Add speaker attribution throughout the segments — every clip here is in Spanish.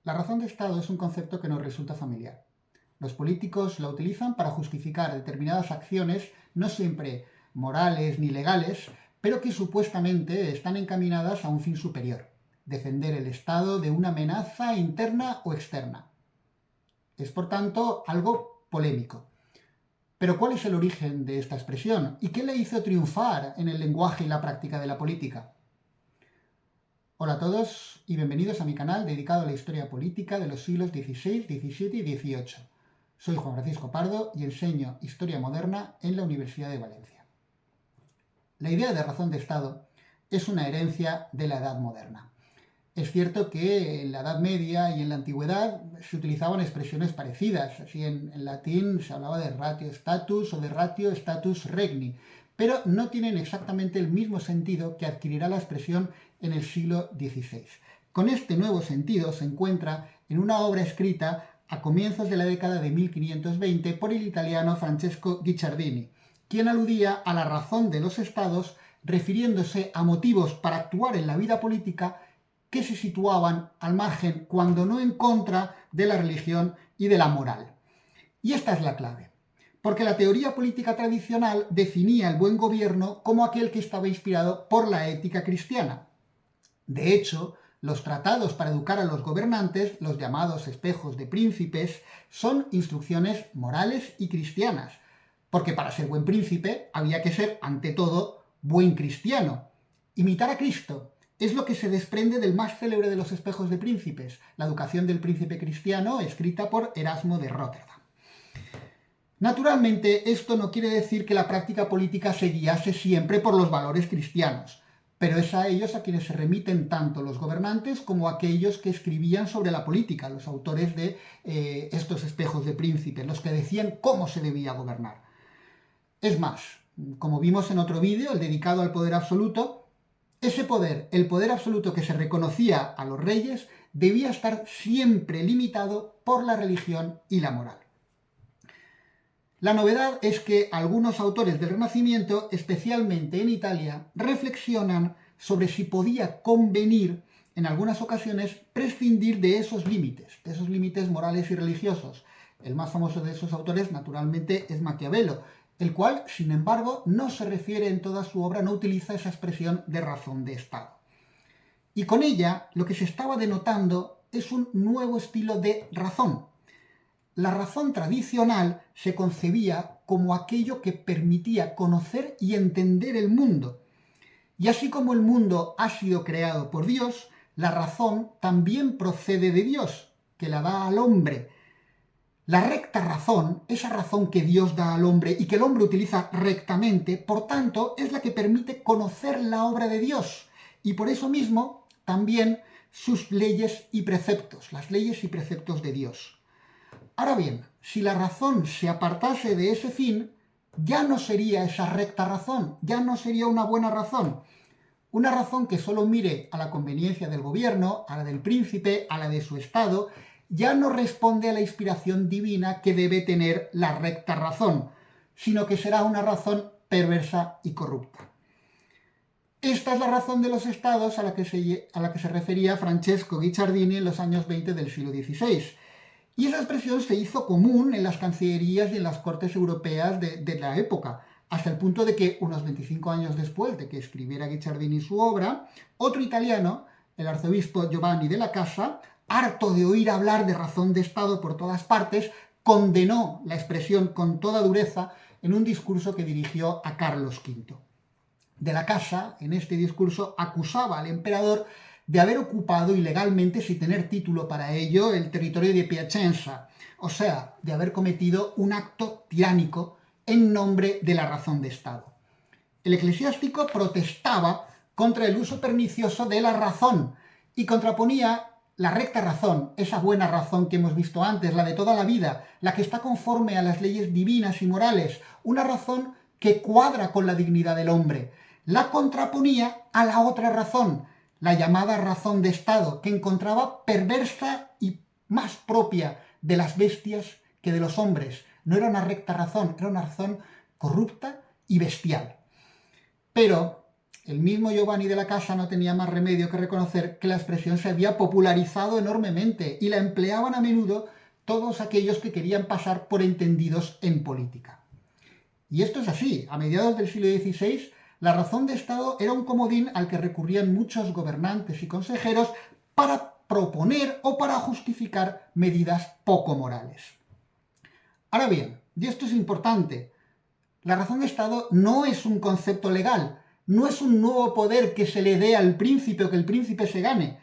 Speaker 1: La razón de Estado es un concepto que nos resulta familiar. Los políticos la utilizan para justificar determinadas acciones, no siempre morales ni legales, pero que supuestamente están encaminadas a un fin superior: defender el Estado de una amenaza interna o externa. Es, por tanto, algo polémico. Pero ¿cuál es el origen de esta expresión? ¿Y qué le hizo triunfar en el lenguaje y la práctica de la política? Hola a todos y bienvenidos a mi canal dedicado a la historia política de los siglos XVI, XVII y XVIII. Soy Juan Francisco Pardo y enseño Historia Moderna en la Universidad de Valencia. La idea de razón de Estado es una herencia de la Edad Moderna. Es cierto que en la Edad Media y en la Antigüedad se utilizaban expresiones parecidas. Así en latín se hablaba de ratio status o de ratio status regni, pero no tienen exactamente el mismo sentido que adquirirá la expresión en el siglo XVI. Con este nuevo sentido se encuentra en una obra escrita a comienzos de la década de 1520 por el italiano Francesco Guicciardini, quien aludía a la razón de los estados refiriéndose a motivos para actuar en la vida política que se situaban al margen, cuando no en contra, de la religión y de la moral. Y esta es la clave, porque la teoría política tradicional definía el buen gobierno como aquel que estaba inspirado por la ética cristiana. De hecho, los tratados para educar a los gobernantes, los llamados espejos de príncipes, son instrucciones morales y cristianas, porque para ser buen príncipe había que ser, ante todo, buen cristiano. Imitar a Cristo es lo que se desprende del más célebre de los espejos de príncipes, la educación del príncipe cristiano, escrita por Erasmo de Róterdam. Naturalmente, esto no quiere decir que la práctica política se guiase siempre por los valores cristianos, pero es a ellos a quienes se remiten tanto los gobernantes como aquellos que escribían sobre la política, los autores de estos espejos de príncipes, los que decían cómo se debía gobernar. Es más, como vimos en otro vídeo, el dedicado al poder absoluto, ese poder, el poder absoluto que se reconocía a los reyes, debía estar siempre limitado por la religión y la moral. La novedad es que algunos autores del Renacimiento, especialmente en Italia, reflexionan sobre si podía convenir, en algunas ocasiones, prescindir de esos límites morales y religiosos. El más famoso de esos autores, naturalmente, es Maquiavelo, el cual, sin embargo, no se refiere en toda su obra, no utiliza esa expresión de razón de Estado. Y con ella, lo que se estaba denotando es un nuevo estilo de razón. La razón tradicional se concebía como aquello que permitía conocer y entender el mundo. Y así como el mundo ha sido creado por Dios, la razón también procede de Dios, que la da al hombre. La recta razón, esa razón que Dios da al hombre y que el hombre utiliza rectamente, por tanto, es la que permite conocer la obra de Dios. Y por eso mismo, también sus leyes y preceptos, las leyes y preceptos de Dios. Ahora bien, si la razón se apartase de ese fin, ya no sería esa recta razón, ya no sería una buena razón. Una razón que solo mire a la conveniencia del gobierno, a la del príncipe, a la de su estado, ya no responde a la inspiración divina que debe tener la recta razón, sino que será una razón perversa y corrupta. Esta es la razón de los estados a la que se refería Francesco Guicciardini en los años 20 del siglo XVI. Y esa expresión se hizo común en las cancillerías y en las cortes europeas de la época, hasta el punto de que unos 25 años después de que escribiera Guicciardini su obra, otro italiano, el arzobispo Giovanni della Casa, harto de oír hablar de razón de Estado por todas partes, condenó la expresión con toda dureza en un discurso que dirigió a Carlos V. De la Casa, en este discurso, acusaba al emperador de haber ocupado ilegalmente, sin tener título para ello, el territorio de Piacenza, o sea, de haber cometido un acto tiránico en nombre de la razón de Estado. El eclesiástico protestaba contra el uso pernicioso de la razón y contraponía la recta razón, esa buena razón que hemos visto antes, la de toda la vida, la que está conforme a las leyes divinas y morales, una razón que cuadra con la dignidad del hombre. La contraponía a la otra razón, la llamada razón de Estado, que encontraba perversa y más propia de las bestias que de los hombres. No era una recta razón, era una razón corrupta y bestial. Pero el mismo Giovanni de la Casa no tenía más remedio que reconocer que la expresión se había popularizado enormemente y la empleaban a menudo todos aquellos que querían pasar por entendidos en política. Y esto es así. A mediados del siglo XVI, la razón de Estado era un comodín al que recurrían muchos gobernantes y consejeros para proponer o para justificar medidas poco morales. Ahora bien, y esto es importante, la razón de Estado no es un concepto legal, no es un nuevo poder que se le dé al príncipe o que el príncipe se gane.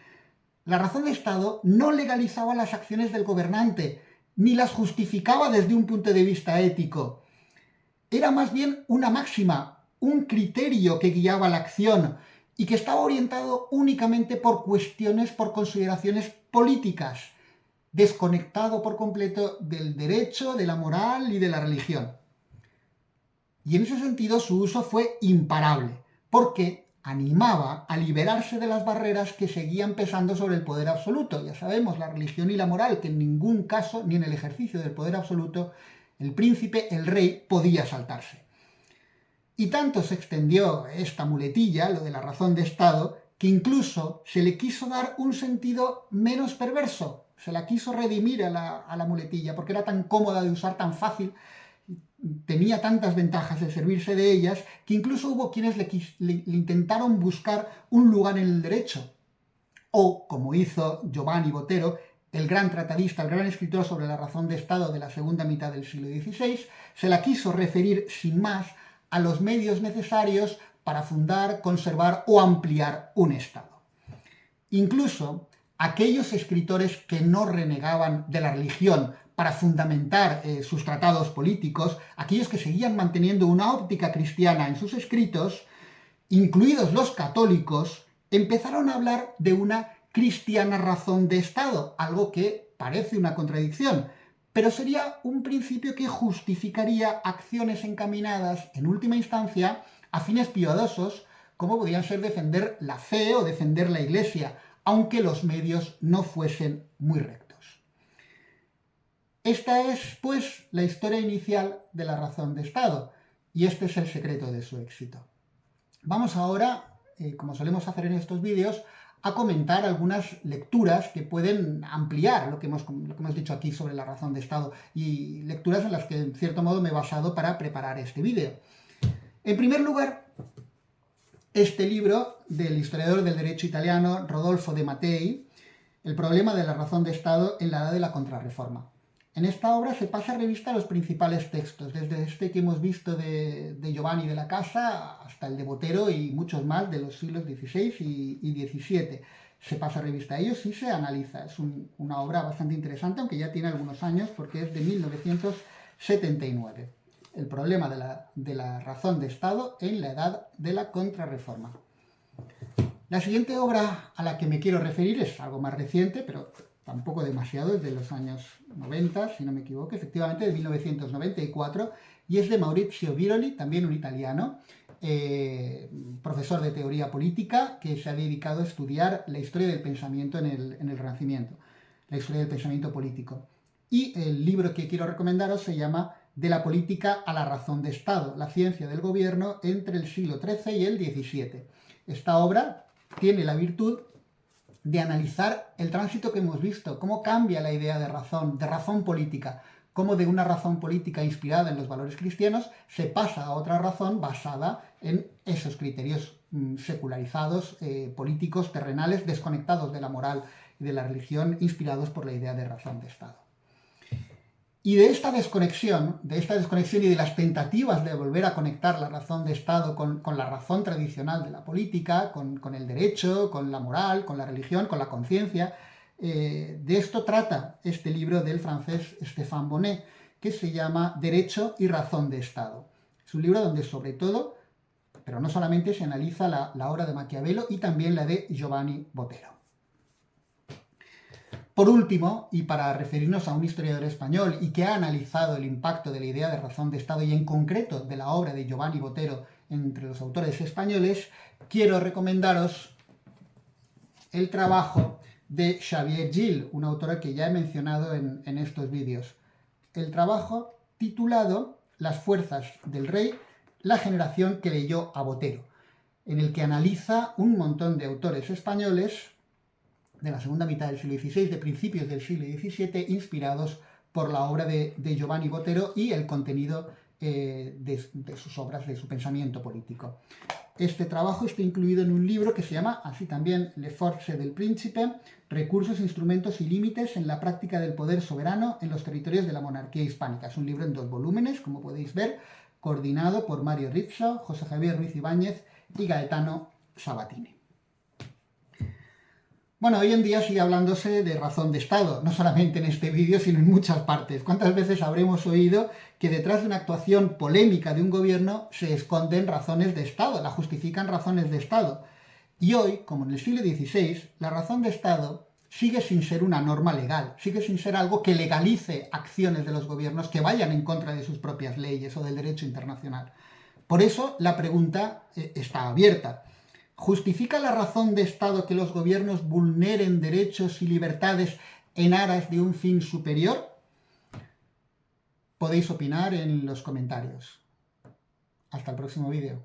Speaker 1: La razón de Estado no legalizaba las acciones del gobernante, ni las justificaba desde un punto de vista ético. Era más bien una máxima, un criterio que guiaba la acción y que estaba orientado únicamente por cuestiones, por consideraciones políticas, desconectado por completo del derecho, de la moral y de la religión. Y en ese sentido su uso fue imparable, porque animaba a liberarse de las barreras que seguían pesando sobre el poder absoluto. Ya sabemos, la religión y la moral, que en ningún caso, ni en el ejercicio del poder absoluto, el príncipe, el rey, podía saltarse. Y tanto se extendió esta muletilla, lo de la razón de Estado, que incluso se le quiso dar un sentido menos perverso. Se la quiso redimir a la muletilla, porque era tan cómoda de usar, tan fácil, tenía tantas ventajas de servirse de ellas, que incluso hubo quienes le intentaron buscar un lugar en el derecho. O, como hizo Giovanni Botero, el gran tratadista, el gran escritor sobre la razón de Estado de la segunda mitad del siglo XVI, se la quiso referir sin más a los medios necesarios para fundar, conservar o ampliar un Estado. Incluso aquellos escritores que no renegaban de la religión para fundamentar sus tratados políticos, aquellos que seguían manteniendo una óptica cristiana en sus escritos, incluidos los católicos, empezaron a hablar de una cristiana razón de Estado, algo que parece una contradicción, pero sería un principio que justificaría acciones encaminadas, en última instancia, a fines piadosos, como podían ser defender la fe o defender la Iglesia, aunque los medios no fuesen muy rectos. Esta es, pues, la historia inicial de la razón de Estado, y este es el secreto de su éxito. Vamos ahora, como solemos hacer en estos vídeos, a comentar algunas lecturas que pueden ampliar lo que hemos dicho aquí sobre la razón de Estado, y lecturas en las que, en cierto modo, me he basado para preparar este vídeo. En primer lugar, este libro del historiador del derecho italiano Rodolfo de Mattei, El problema de la razón de Estado en la edad de la Contrarreforma. En esta obra se pasa a revista los principales textos, desde este que hemos visto de Giovanni de la Casa hasta el de Botero y muchos más de los siglos XVI y XVII. Se pasa a revista a ellos y se analiza. Es una obra bastante interesante, aunque ya tiene algunos años, porque es de 1979. El problema de la razón de Estado en la edad de la Contrarreforma. La siguiente obra a la que me quiero referir es algo más reciente, pero tampoco demasiado, es de los años 90, si no me equivoco, efectivamente de 1994, y es de Maurizio Viroli, también un italiano, profesor de teoría política, que se ha dedicado a estudiar la historia del pensamiento en el Renacimiento, la historia del pensamiento político. Y el libro que quiero recomendaros se llama De la política a la razón de Estado, la ciencia del gobierno entre el siglo XIII y el XVII. Esta obra tiene la virtud de analizar el tránsito que hemos visto, cómo cambia la idea de razón política, cómo de una razón política inspirada en los valores cristianos se pasa a otra razón basada en esos criterios secularizados, políticos, terrenales, desconectados de la moral y de la religión, inspirados por la idea de razón de Estado. Y de esta desconexión y de las tentativas de volver a conectar la razón de Estado con la razón tradicional de la política, con el derecho, con la moral, con la religión, con la conciencia, de esto trata este libro del francés Stéphane Bonnet, que se llama Derecho y razón de Estado. Es un libro donde sobre todo, pero no solamente, se analiza la obra de Maquiavelo y también la de Giovanni Botero. Por último, y para referirnos a un historiador español y que ha analizado el impacto de la idea de razón de Estado y en concreto de la obra de Giovanni Botero entre los autores españoles, quiero recomendaros el trabajo de Xavier Gil, una autora que ya he mencionado en estos vídeos. El trabajo titulado Las fuerzas del rey, la generación que leyó a Botero. en el que analiza un montón de autores españoles de la segunda mitad del siglo XVI, de principios del siglo XVII, inspirados por la obra de Giovanni Botero y el contenido de sus obras, de su pensamiento político. Este trabajo está incluido en un libro que se llama, así también, Le Forze del Príncipe, Recursos, Instrumentos y Límites en la práctica del poder soberano en los territorios de la monarquía hispánica. Es un libro en 2 volúmenes, como podéis ver, coordinado por Mario Rizzo, José Javier Ruiz Ibáñez y Gaetano Sabatini. Bueno, hoy en día sigue hablándose de razón de Estado, no solamente en este vídeo, sino en muchas partes. ¿Cuántas veces habremos oído que detrás de una actuación polémica de un gobierno se esconden razones de Estado, la justifican razones de Estado? Y hoy, como en el siglo XVI, la razón de Estado sigue sin ser una norma legal, sigue sin ser algo que legalice acciones de los gobiernos que vayan en contra de sus propias leyes o del derecho internacional. Por eso la pregunta está abierta. ¿Justifica la razón de Estado que los gobiernos vulneren derechos y libertades en aras de un fin superior? Podéis opinar en los comentarios. Hasta el próximo vídeo.